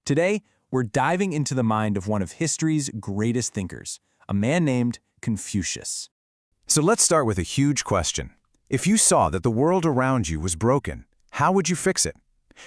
Today, we're diving into the mind of one of history's greatest thinkers, a man named Confucius. So let's start with a huge question. If you saw that the world around you was broken, how would you fix it?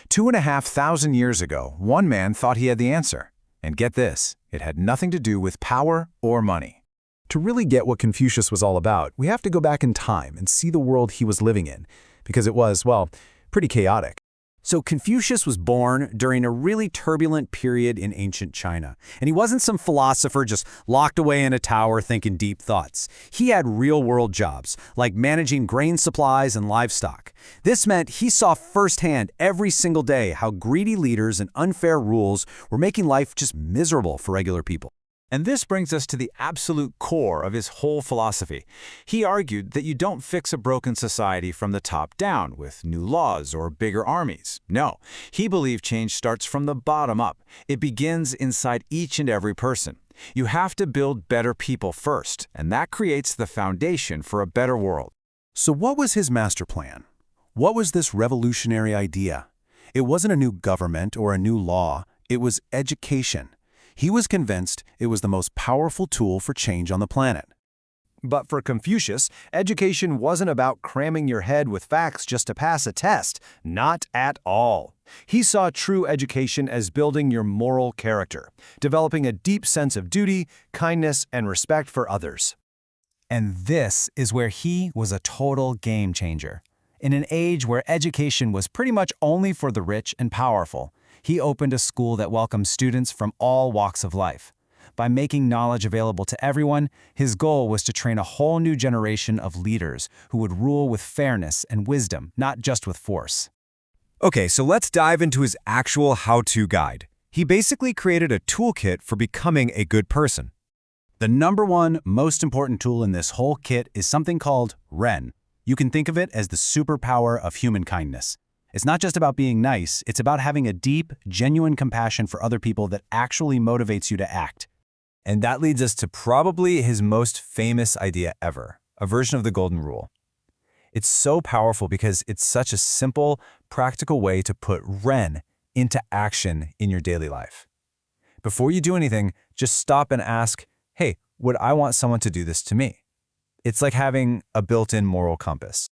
2,500 years ago, one man thought he had the answer. And get this, it had nothing to do with power or money. To really get what Confucius was all about, we have to go back in time and see the world he was living in, because it was, well, pretty chaotic. So Confucius was born during a really turbulent period in ancient China. And he wasn't some philosopher just locked away in a tower thinking deep thoughts. He had real-world jobs, like managing grain supplies and livestock. This meant he saw firsthand every single day how greedy leaders and unfair rules were making life just miserable for regular people. And this brings us to the absolute core of his whole philosophy. He argued that you don't fix a broken society from the top down with new laws or bigger armies. No, he believed change starts from the bottom up. It begins inside each and every person. You have to build better people first, and that creates the foundation for a better world. So what was his master plan? What was this revolutionary idea? It wasn't a new government or a new law. It was education. He was convinced it was the most powerful tool for change on the planet. But for Confucius, education wasn't about cramming your head with facts just to pass a test. Not at all. He saw true education as building your moral character, developing a deep sense of duty, kindness, and respect for others. And this is where he was a total game changer. In an age where education was pretty much only for the rich and powerful, he opened a school that welcomed students from all walks of life. By making knowledge available to everyone, his goal was to train a whole new generation of leaders who would rule with fairness and wisdom, not just with force. Okay, so let's dive into his actual how-to guide. He basically created a toolkit for becoming a good person. The number one most important tool in this whole kit is something called Ren. You can think of it as the superpower of human kindness. It's not just about being nice, it's about having a deep, genuine compassion for other people that actually motivates you to act. And that leads us to probably his most famous idea ever, a version of the Golden Rule. It's so powerful because it's such a simple, practical way to put Ren into action in your daily life. Before you do anything, just stop and ask, hey, would I want someone to do this to me? It's like having a built-in moral compass.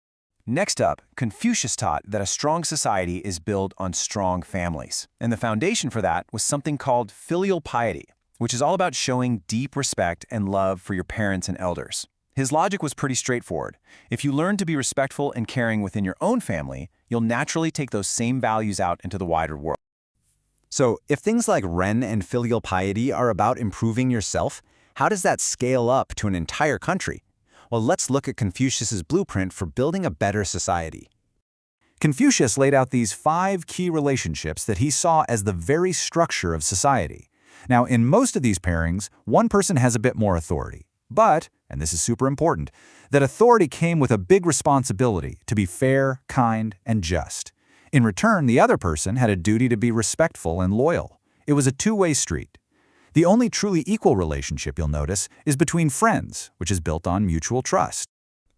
Next up, Confucius taught that a strong society is built on strong families. And the foundation for that was something called filial piety, which is all about showing deep respect and love for your parents and elders. His logic was pretty straightforward. If you learn to be respectful and caring within your own family, you'll naturally take those same values out into the wider world. So, if things like Ren and filial piety are about improving yourself, how does that scale up to an entire country? Well, let's look at Confucius's blueprint for building a better society. Confucius laid out these 5 key relationships that he saw as the very structure of society. Now, in most of these pairings, one person has a bit more authority. But, and this is super important, that authority came with a big responsibility to be fair, kind, and just. In return, the other person had a duty to be respectful and loyal. It was a two-way street. The only truly equal relationship, you'll notice, is between friends, which is built on mutual trust.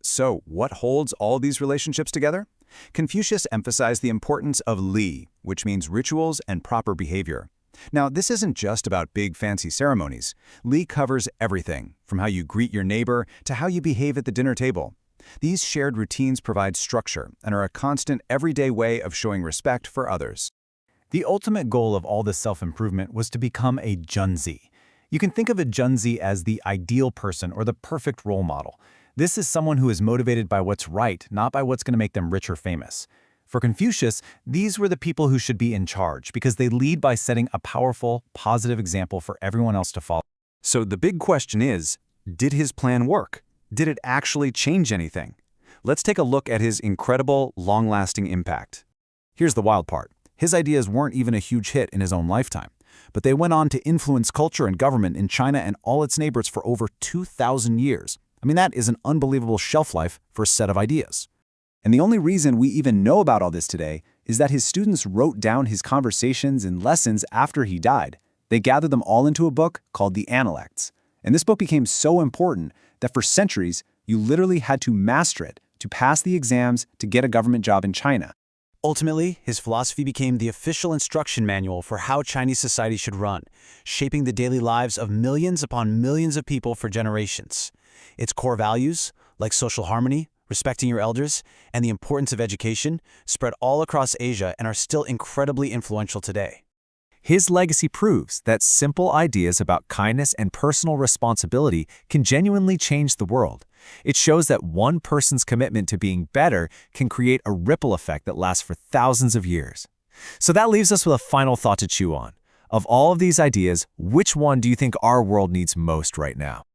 So, what holds all these relationships together? Confucius emphasized the importance of li, which means rituals and proper behavior. Now, this isn't just about big fancy ceremonies. Li covers everything, from how you greet your neighbor to how you behave at the dinner table. These shared routines provide structure and are a constant, everyday way of showing respect for others. The ultimate goal of all this self-improvement was to become a junzi. You can think of a junzi as the ideal person or the perfect role model. This is someone who is motivated by what's right, not by what's going to make them rich or famous. For Confucius, these were the people who should be in charge because they lead by setting a powerful, positive example for everyone else to follow. So the big question is, did his plan work? Did it actually change anything? Let's take a look at his incredible, long-lasting impact. Here's the wild part. His ideas weren't even a huge hit in his own lifetime, but they went on to influence culture and government in China and all its neighbors for over 2,000 years. I mean, that is an unbelievable shelf life for a set of ideas. And the only reason we even know about all this today is that his students wrote down his conversations and lessons after he died. They gathered them all into a book called the Analects. And this book became so important that for centuries, you literally had to master it to pass the exams to get a government job in China. Ultimately, his philosophy became the official instruction manual for how Chinese society should run, shaping the daily lives of millions upon millions of people for generations. Its core values, like social harmony, respecting your elders, and the importance of education, spread all across Asia and are still incredibly influential today. His legacy proves that simple ideas about kindness and personal responsibility can genuinely change the world. It shows that one person's commitment to being better can create a ripple effect that lasts for thousands of years. So that leaves us with a final thought to chew on. Of all of these ideas, which one do you think our world needs most right now?